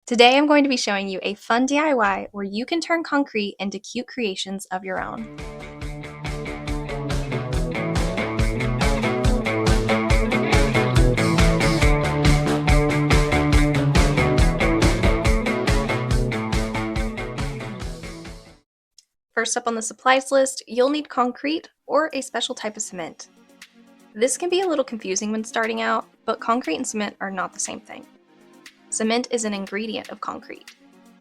Today I'm going to be showing you a fun DIY where you can turn concrete into cute creations of your own. First up on the supplies list, you'll need concrete or a special type of cement. This can be a little confusing when starting out, but concrete and cement are not the same thing. Cement is an ingredient of concrete.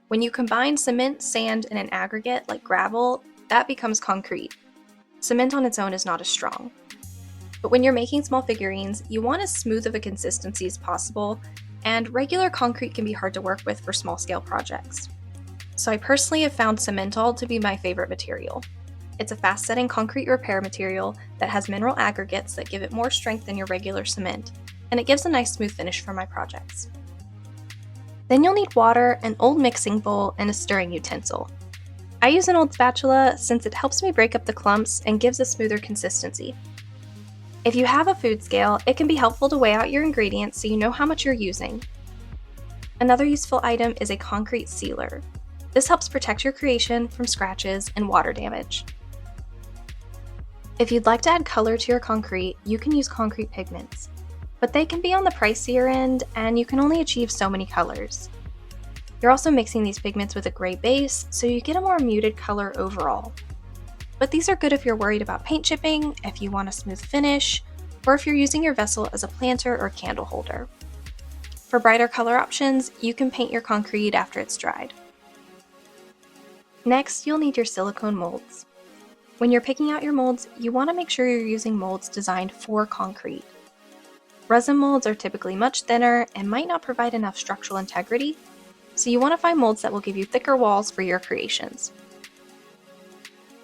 When you combine cement, sand, and an aggregate like gravel, that becomes concrete. Cement on its own is not as strong. But when you're making small figurines, you want as smooth of a consistency as possible, and regular concrete can be hard to work with for small-scale projects. So I personally have found Cementol to be my favorite material. It's a fast-setting concrete repair material that has mineral aggregates that give it more strength than your regular cement, and it gives a nice smooth finish for my projects. Then you'll need water, an old mixing bowl, and a stirring utensil. I use an old spatula since it helps me break up the clumps and gives a smoother consistency. If you have a food scale, it can be helpful to weigh out your ingredients so you know how much you're using. Another useful item is a concrete sealer. This helps protect your creation from scratches and water damage. If you'd like to add color to your concrete, you can use concrete pigments, but they can be on the pricier end and you can only achieve so many colors. You're also mixing these pigments with a gray base, so you get a more muted color overall. But these are good if you're worried about paint chipping, if you want a smooth finish, or if you're using your vessel as a planter or candle holder. For brighter color options, you can paint your concrete after it's dried. Next, you'll need your silicone molds. When you're picking out your molds, you want to make sure you're using molds designed for concrete. Resin molds are typically much thinner and might not provide enough structural integrity, so you want to find molds that will give you thicker walls for your creations.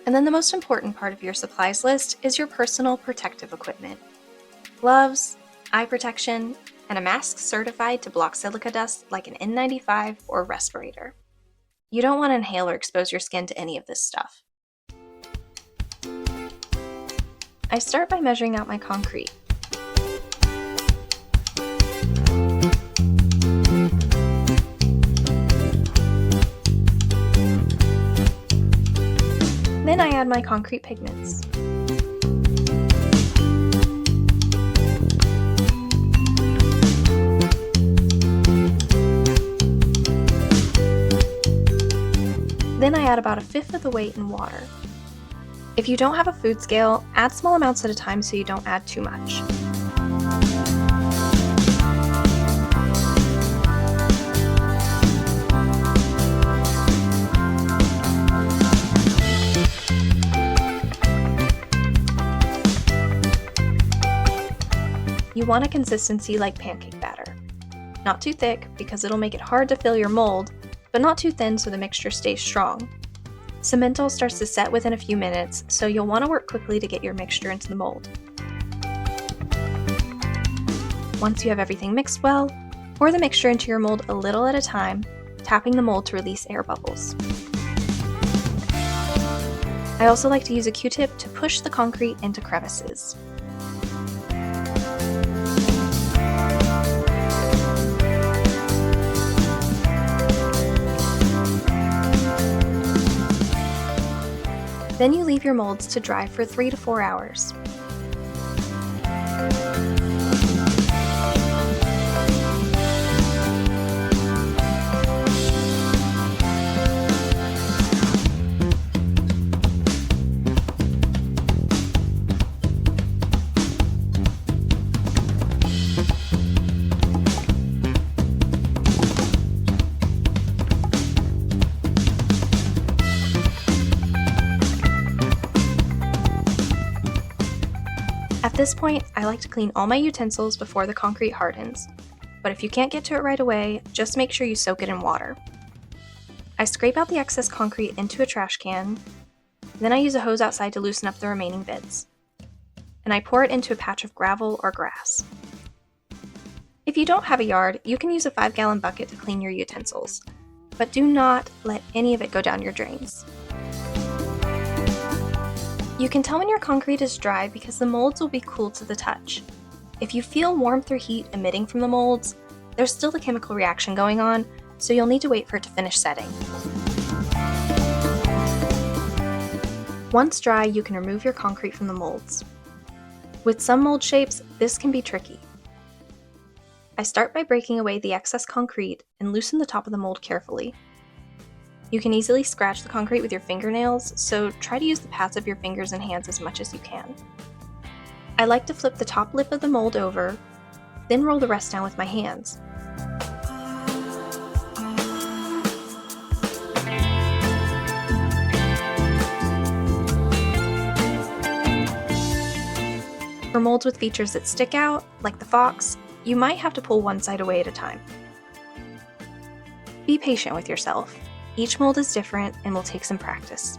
And then the most important part of your supplies list is your personal protective equipment. Gloves, eye protection, and a mask certified to block silica dust like an N95 or respirator. You don't want to inhale or expose your skin to any of this stuff. I start by measuring out my concrete. Then I add my concrete pigments. Then I add about 1/5 of the weight in water. If you don't have a food scale, add small amounts at a time so you don't add too much. You want a consistency like pancake batter. Not too thick because it'll make it hard to fill your mold, but not too thin so the mixture stays strong. Cementol starts to set within a few minutes, so you'll want to work quickly to get your mixture into the mold. Once you have everything mixed well, pour the mixture into your mold a little at a time, tapping the mold to release air bubbles. I also like to use a Q-tip to push the concrete into crevices. Then you leave your molds to dry for 3 to 4 hours. At this point, I like to clean all my utensils before the concrete hardens, but if you can't get to it right away, just make sure you soak it in water. I scrape out the excess concrete into a trash can, then I use a hose outside to loosen up the remaining bits, and I pour it into a patch of gravel or grass. If you don't have a yard, you can use a 5-gallon bucket to clean your utensils, but do not let any of it go down your drains. You can tell when your concrete is dry because the molds will be cool to the touch. If you feel warmth or heat emitting from the molds, there's still a chemical reaction going on, so you'll need to wait for it to finish setting. Once dry, you can remove your concrete from the molds. With some mold shapes, this can be tricky. I start by breaking away the excess concrete and loosen the top of the mold carefully. You can easily scratch the concrete with your fingernails, so try to use the pads of your fingers and hands as much as you can. I like to flip the top lip of the mold over, then roll the rest down with my hands. For molds with features that stick out, like the fox, you might have to pull one side away at a time. Be patient with yourself. Each mold is different and will take some practice.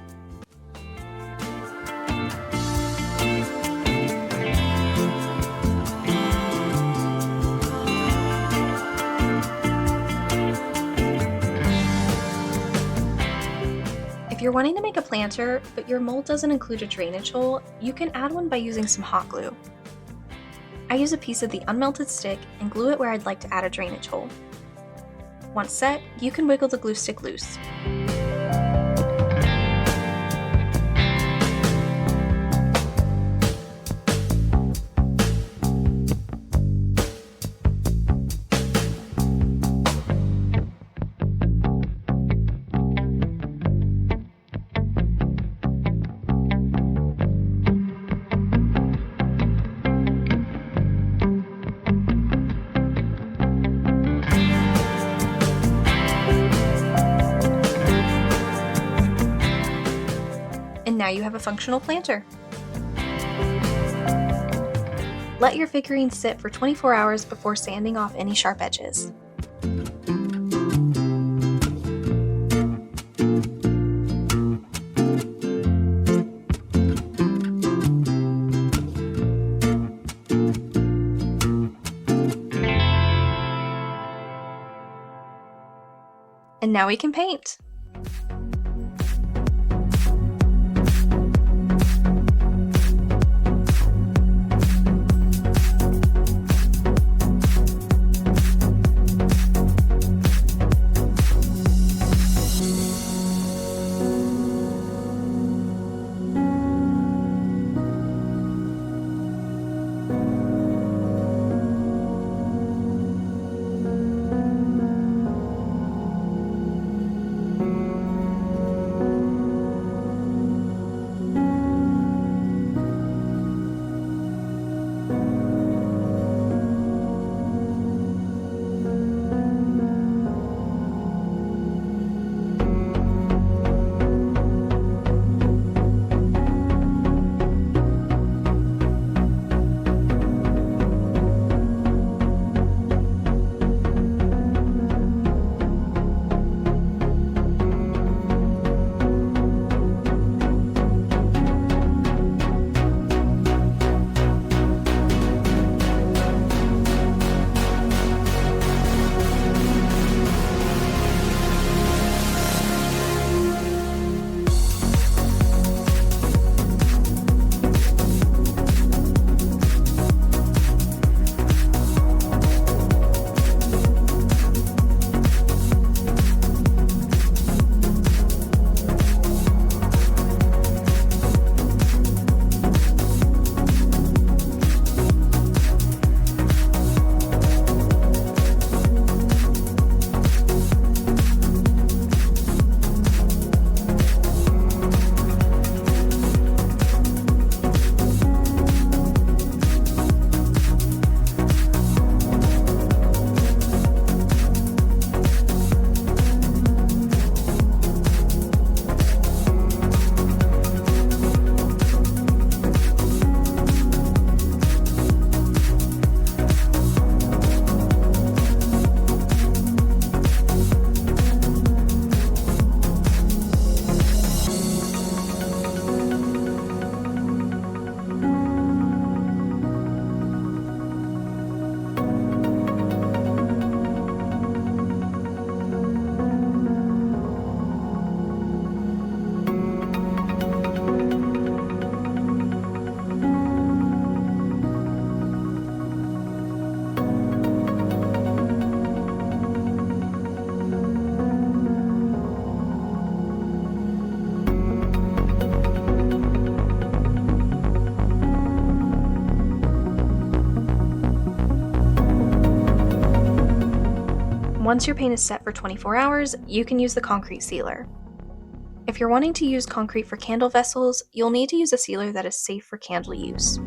If you're wanting to make a planter, but your mold doesn't include a drainage hole, you can add one by using some hot glue. I use a piece of the unmelted stick and glue it where I'd like to add a drainage hole. Once set, you can wiggle the glue stick loose. And now you have a functional planter. Let your figurine sit for 24 hours before sanding off any sharp edges. And now we can paint. Once your paint is set for 24 hours, you can use the concrete sealer. If you're wanting to use concrete for candle vessels, you'll need to use a sealer that is safe for candle use.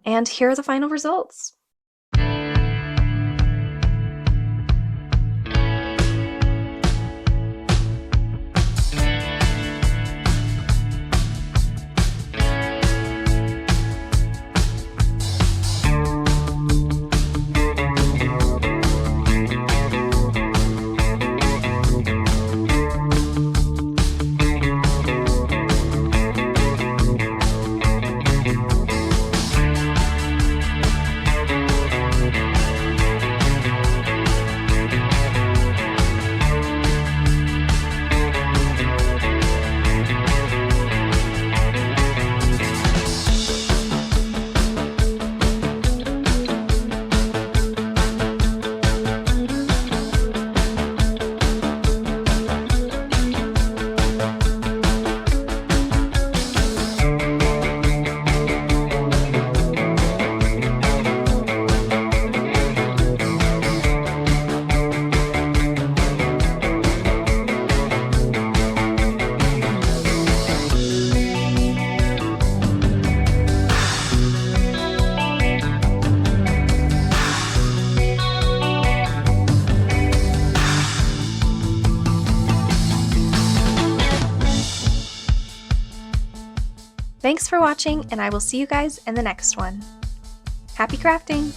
And here are the final results. Thanks for watching, and I will see you guys in the next one. Happy crafting!